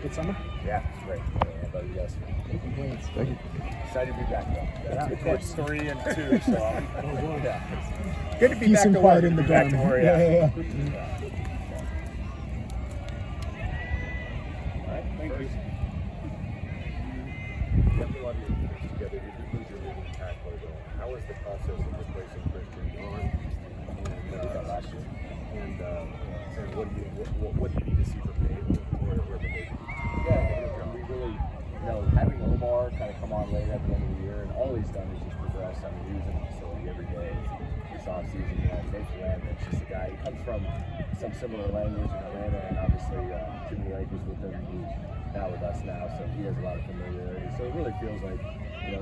Good summer? Yeah, it's great. How about you guys? No complaints. Thank you. Excited to be back though. Yeah. It's 3 and 2, so yeah. Good to be Peace back and to quiet work. in the Be back dorm. to work, Yeah. yeah. All right, thank you. You have a lot of your units together. You did lose your leading tackler, though. How was the process of replacing Christian John? We did that last year. And what do you need to see from Dave or the maybe? Yeah, we really, having Omar kind of come on late at the end of the year, and all he's done is just progress. I mean, he was in the facility every day this offseason. Dave Landon's just a guy. He comes from some similar language in Atlanta, and obviously Jimmy Lake was with him, who's now with us now, so he has a lot of familiarity. So it really feels like, it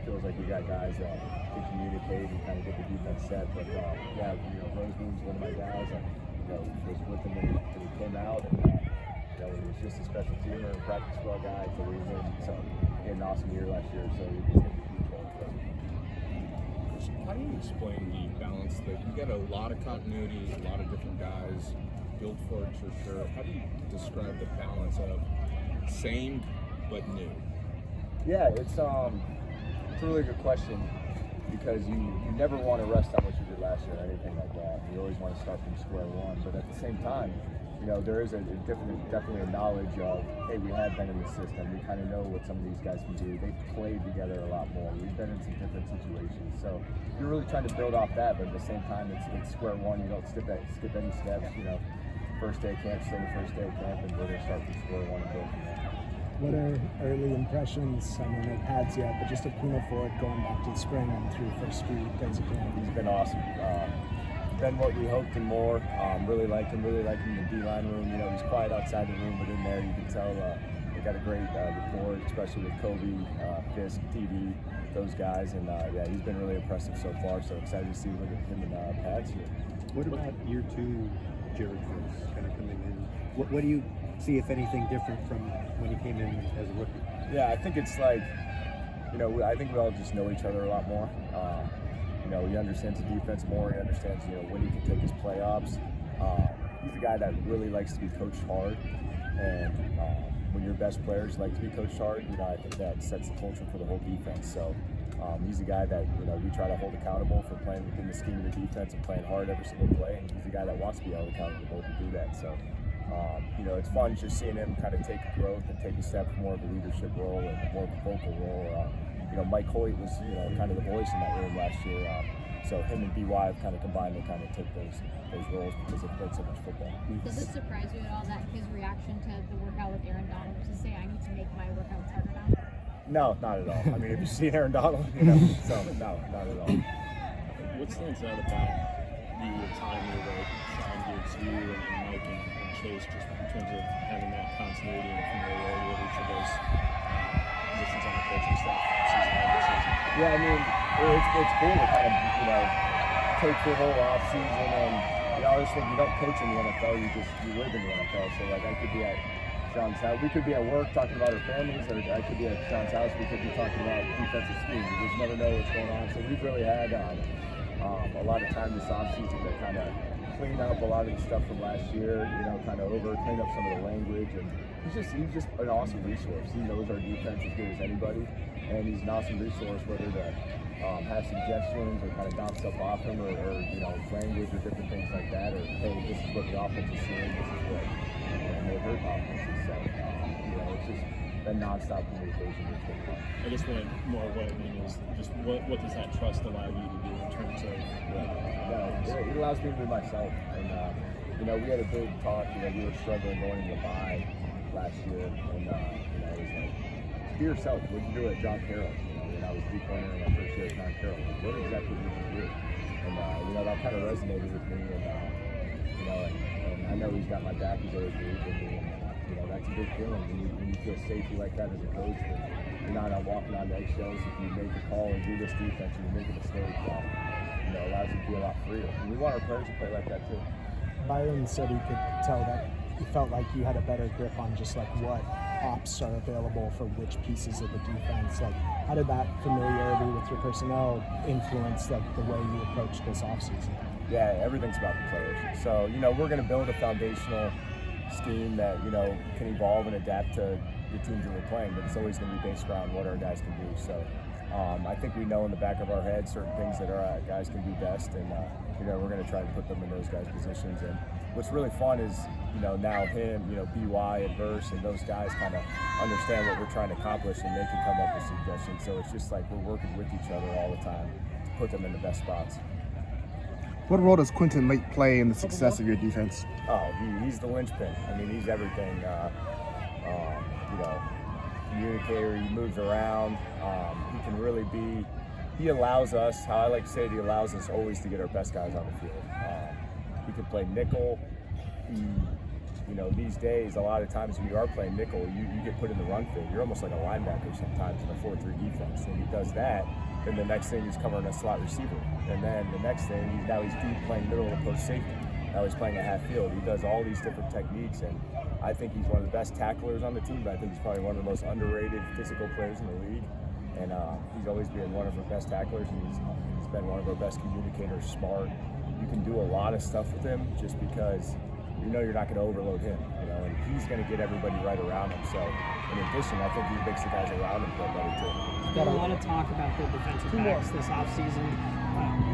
feels like we got guys that can communicate and kind of get the defense set. But Roseboom's one of my guys. Was with him when he came out, and he was just a special teamer and practice squad guy until he was in. So he had an awesome year last year. So he's going to be huge for us. How do you explain the balance that you get a lot of continuity, a lot of different guys, built for it for sure? How do you describe the balance of same but new? Yeah, it's a really good question, because you never want to rest on what you did last year or anything like that. You always want to start from square one, but at the same time, there is definitely a knowledge of, hey, we have been in the system. We kind of know what some of these guys can do. They've played together a lot more. We've been in some different situations. So you're really trying to build off that, but at the same time, it's square one. You don't skip any steps. First day of camp, still the first day of camp, and we're going to start from square one and build from there. What are early impressions? I mean, no pads yet, but just of Pino Ford going back to the spring and through the first few days of camp. He's been awesome. Been what we hoped and more. Really like him in the D-line room. He's quiet outside the room, but in there you can tell they got a great rapport, especially with Kobe, Fisk, TD, those guys. And he's been really impressive so far. So excited to see him and pads here. What about year two, Jared Fisk, kind of coming in? What do you see, if anything, different from when he came in as a rookie? Yeah, I think it's like, I think we all just know each other a lot more. He understands the defense more. He understands, when he can take his playoffs. He's a guy that really likes to be coached hard. And when your best players like to be coached hard, I think that sets the culture for the whole defense. So he's a guy that, we try to hold accountable for playing within the scheme of the defense and playing hard every single play. And he's a guy that wants to be held accountable to do that. So, it's fun just seeing him kind of take growth and take a step more of a leadership role and more of a vocal role. Mike Hoyt was, kind of the voice in that room last year. So him and BY have kind of combined to kind of take those roles because they've played so much football. Does it surprise you at all that his reaction to the workout with Aaron Donald was to say, I need to make my workouts harder now? No, not at all. I mean, if you've seen Aaron Donald, so no, not at all. What stands out about the time that Sean gives you and Mike and Chase, just in terms of having that continuity and familiarity with each of those positions on the coaching staff season after season? Yeah, I mean, it's cool to kind of, take the whole off season, and I always think you don't coach in the NFL, you live in the NFL. So like I could be at Sean's house, we could be at work talking about our families, or I could be at Sean's house, we could be talking about defensive scheme. You just never know what's going on. So we've really had a lot of time this off season to kind of clean up a lot of the stuff from last year, kind of clean up some of the language, and he's just an awesome resource. He knows our defense as good as anybody, and he's an awesome resource, whether to have suggestions or kind of bounce stuff off him, or language or different things like that, or hey, this is what the offense is seeing, this is what may hurt offenses. So it's just that nonstop communication that's been fun. I guess what I mean is just what does that trust allow you to do in terms of it allows me to be myself. And we had a big talk. We were struggling going into the bye last year, and it was like, be yourself. What did you do at John Carroll? When I was deep corner in my first year at John Carroll, what exactly did you do? And that kind of resonated with me. And I know he's got my back. He's always believed in me. And that's a big feeling when you feel safety like that as a coach. That you're not walking on eggshells. If you make a call and do this defense and you make a mistake, it allows you to be a lot freer. And we want our players to play like that too. Byron said he could tell that he felt like you had a better grip on just like what ops are available for which pieces of the defense. Like, how did that familiarity with your personnel influence like the way you approach this offseason? Yeah, everything's about the players. So, we're going to build a foundational scheme that, you know, can evolve and adapt to the teams that we're playing, but it's always going to be based around what our guys can do. So I think we know in the back of our head certain things that our guys can do best, and you know, we're going to try to put them in those guys' positions. And what's really fun is, you know, now him, you know, BY and Verse and those guys kind of understand what we're trying to accomplish, and they can come up with suggestions. So it's just like we're working with each other all the time to put them in the best spots. What role does Quentin Lake play in the success of your defense? Oh, he's the linchpin. I mean, he's everything. You know, communicator. He moves around. He can really be. He allows us. How I like to say it, he allows us always to get our best guys on the field. He can play nickel. You know, these days, a lot of times when you are playing nickel, you get put in the run field. You're almost like a linebacker sometimes in a 4-3 defense. And he does that. Then the next thing he's covering a slot receiver. And then the next thing, he's deep playing middle of the post safety. Now he's playing a half field. He does all these different techniques, and I think he's one of the best tacklers on the team, but I think he's probably one of the most underrated physical players in the league. And he's always been one of our best tacklers, and he's been one of our best communicators, smart. You can do a lot of stuff with him just because you know you're not going to overload him, you know, and he's going to get everybody right around him. So in addition, I think he makes the guys around him feel better too. Got a lot of talk about the defensive backs this offseason.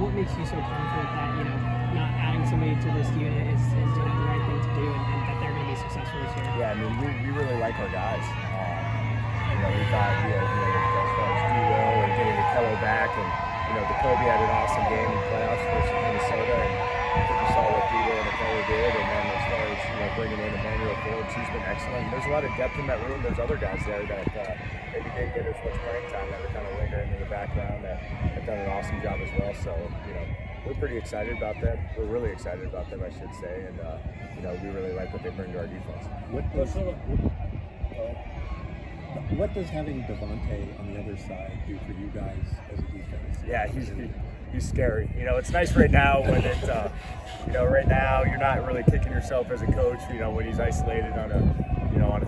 What makes you so confident that, you know, not adding somebody to this unit is you know, the right thing to do, and that they're going to be successful this year? Yeah, I mean, we really like our guys. You know, we thought, you know, as far as Duo and getting Kello back, and, you know, Jacoby had an awesome game in playoffs versus Minnesota, and I think we saw what Duo and Kello did. And then as far as, you know, bringing in Emmanuel Forbes, he's been excellent. There's a lot of depth in that room. There's other guys there that maybe didn't get as much playing time, that are kind of lingering in the background, that have done an awesome job as well. So, you know, we're pretty excited about that. We're really excited about them, I should say. And, you know, we really like what they bring to our defense. What does having Devontae on the other side do for you guys as a defense? Yeah, he's scary. You know, it's nice right now when it, you know, right now you're not really kicking yourself as a coach. You know, when he's isolated on a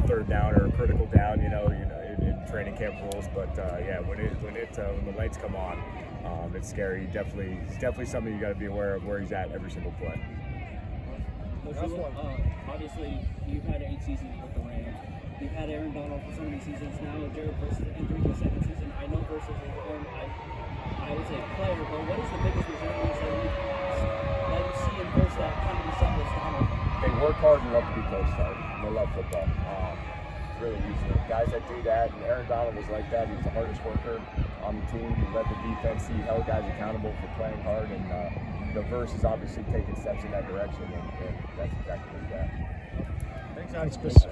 third down or a critical down. You know, in training camp rules. But yeah, when the lights come on, it's scary. He's definitely something you got to be aware of where he's at every single play. Obviously, you've had 8 seasons with the Rams. You've had Aaron Donald for so many seasons. Now Jared Verse entering the 2nd season. I know Verse is I would say player, but what is the biggest resemblance that you see in Verse that kind of resembles Donald? They work hard and love to be coached hard. They love football. It's really easy. Guys that do that, and Aaron Donald was like that. He was the hardest worker on the team. He led the defense. He held guys accountable for playing hard, and the Verse is obviously taking steps in that direction, and that's exactly what he's at. Thanks, Chris.